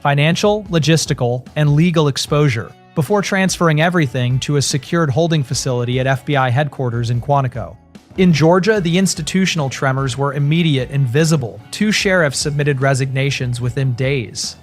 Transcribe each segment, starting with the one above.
financial, logistical, and legal exposure, before transferring everything to a secured holding facility at FBI headquarters in Quantico. In Georgia, the institutional tremors were immediate and visible. 2 sheriffs submitted resignations within days.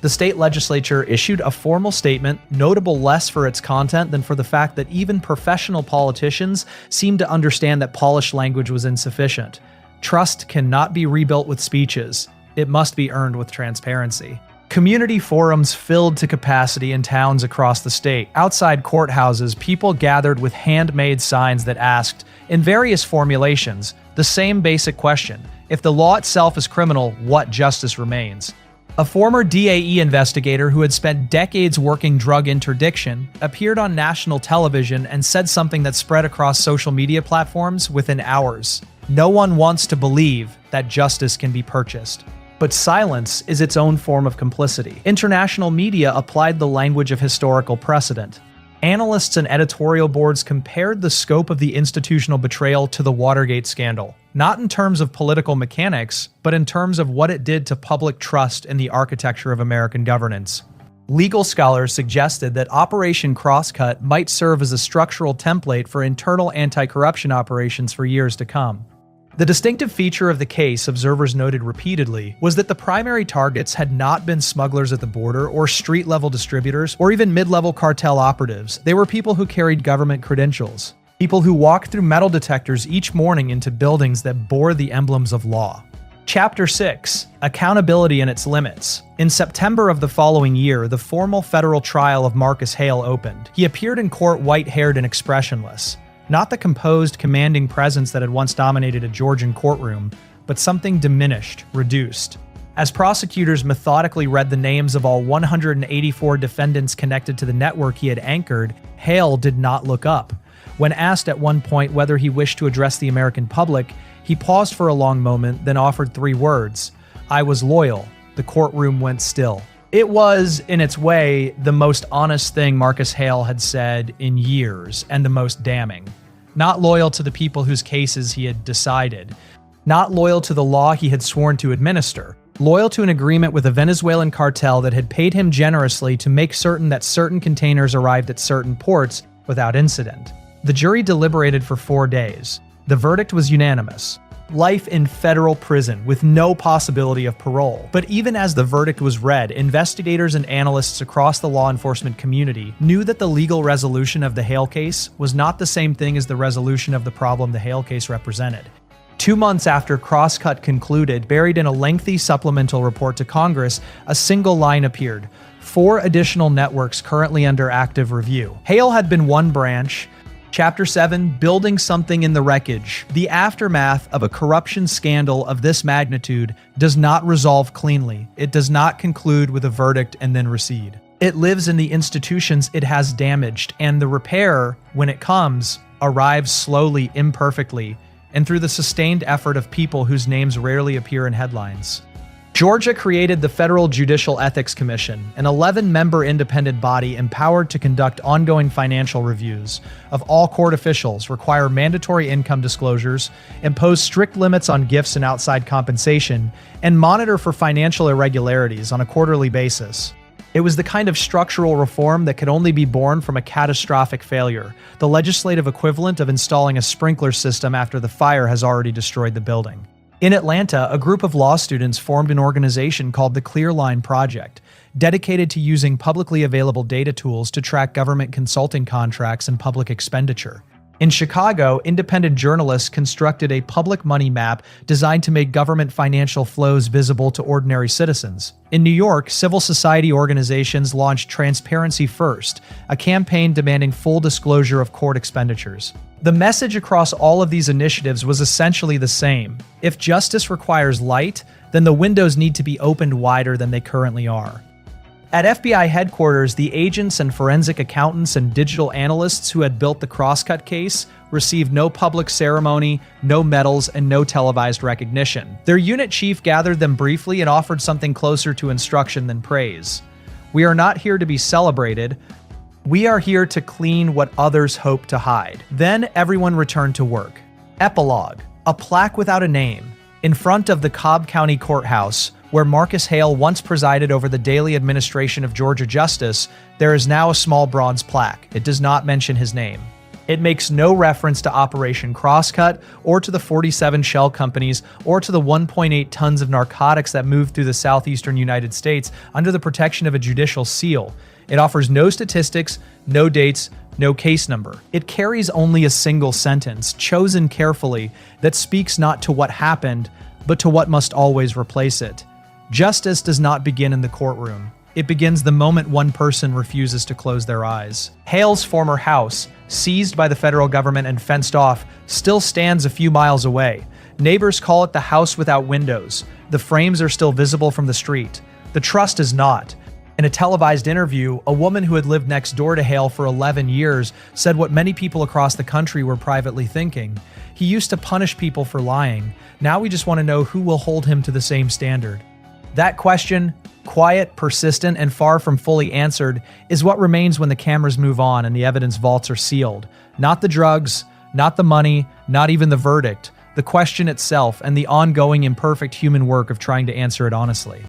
The state legislature issued a formal statement, notable less for its content than for the fact that even professional politicians seemed to understand that polished language was insufficient. Trust cannot be rebuilt with speeches. It must be earned with transparency. Community forums filled to capacity in towns across the state. Outside courthouses, people gathered with handmade signs that asked, in various formulations, the same basic question: if the law itself is criminal, what justice remains? A former DAE investigator who had spent decades working drug interdiction appeared on national television and said something that spread across social media platforms within hours. No one wants to believe that justice can be purchased. But silence is its own form of complicity. International media applied the language of historical precedent. Analysts and editorial boards compared the scope of the institutional betrayal to the Watergate scandal, not in terms of political mechanics, but in terms of what it did to public trust in the architecture of American governance. Legal scholars suggested that Operation Crosscut might serve as a structural template for internal anti-corruption operations for years to come. The distinctive feature of the case, observers noted repeatedly, was that the primary targets had not been smugglers at the border or street-level distributors or even mid-level cartel operatives. They were people who carried government credentials, people who walked through metal detectors each morning into buildings that bore the emblems of law. Chapter 6: Accountability and its Limits. In September of the following year, the formal federal trial of Marcus Hale opened. He appeared in court white-haired and expressionless. Not the composed, commanding presence that had once dominated a Georgian courtroom, but something diminished, reduced. As prosecutors methodically read the names of all 184 defendants connected to the network he had anchored, Hale did not look up. When asked at one point whether he wished to address the American public, he paused for a long moment, then offered 3 words: "I was loyal." The courtroom went still. It was, in its way, the most honest thing Marcus Hale had said in years, and the most damning. Not loyal to the people whose cases he had decided. Not loyal to the law he had sworn to administer. Loyal to an agreement with a Venezuelan cartel that had paid him generously to make certain that certain containers arrived at certain ports without incident. The jury deliberated for 4 days. The verdict was unanimous. Life in federal prison with no possibility of parole. But even as the verdict was read, investigators and analysts across the law enforcement community knew that the legal resolution of the Hale case was not the same thing as the resolution of the problem the Hale case represented. 2 months after Crosscut concluded, buried in a lengthy supplemental report to Congress, a single line appeared: 4 additional networks currently under active review. Hale had been one branch. Chapter 7: Building Something in the Wreckage. The aftermath of a corruption scandal of this magnitude does not resolve cleanly. It does not conclude with a verdict and then recede. It lives in the institutions it has damaged, and the repair, when it comes, arrives slowly, imperfectly, and through the sustained effort of people whose names rarely appear in headlines. Georgia created the Federal Judicial Ethics Commission, an 11-member independent body empowered to conduct ongoing financial reviews of all court officials, require mandatory income disclosures, impose strict limits on gifts and outside compensation, and monitor for financial irregularities on a quarterly basis. It was the kind of structural reform that could only be born from a catastrophic failure, the legislative equivalent of installing a sprinkler system after the fire has already destroyed the building. In Atlanta, a group of law students formed an organization called the Clearline Project, dedicated to using publicly available data tools to track government consulting contracts and public expenditure. In Chicago, independent journalists constructed a public money map designed to make government financial flows visible to ordinary citizens. In New York, civil society organizations launched Transparency First, a campaign demanding full disclosure of court expenditures. The message across all of these initiatives was essentially the same. If justice requires light, then the windows need to be opened wider than they currently are. At FBI headquarters, the agents and forensic accountants and digital analysts who had built the Crosscut case received no public ceremony, no medals, and no televised recognition. Their unit chief gathered them briefly and offered something closer to instruction than praise. "We are not here to be celebrated. We are here to clean what others hope to hide." Then everyone returned to work. Epilogue: a plaque without a name. In front of the Cobb County Courthouse, Where Marcus Hale once presided over the daily administration of Georgia justice, there is now a small bronze plaque. It does not mention his name. It makes no reference to Operation Crosscut, or to the 47 shell companies, or to the 1.8 tons of narcotics that moved through the southeastern United States under the protection of a judicial seal. It offers no statistics, no dates, no case number. It carries only a single sentence, chosen carefully, that speaks not to what happened, but to what must always replace it. Justice does not begin in the courtroom. It begins the moment one person refuses to close their eyes. Hale's former house, seized by the federal government and fenced off, still stands a few miles away. Neighbors call it the house without windows. The frames are still visible from the street. The trust is not. In a televised interview, a woman who had lived next door to Hale for 11 years said what many people across the country were privately thinking. He used to punish people for lying. Now we just want to know who will hold him to the same standard. That question, quiet, persistent, and far from fully answered, is what remains when the cameras move on and the evidence vaults are sealed. Not the drugs, not the money, not even the verdict. The question itself and the ongoing imperfect human work of trying to answer it honestly.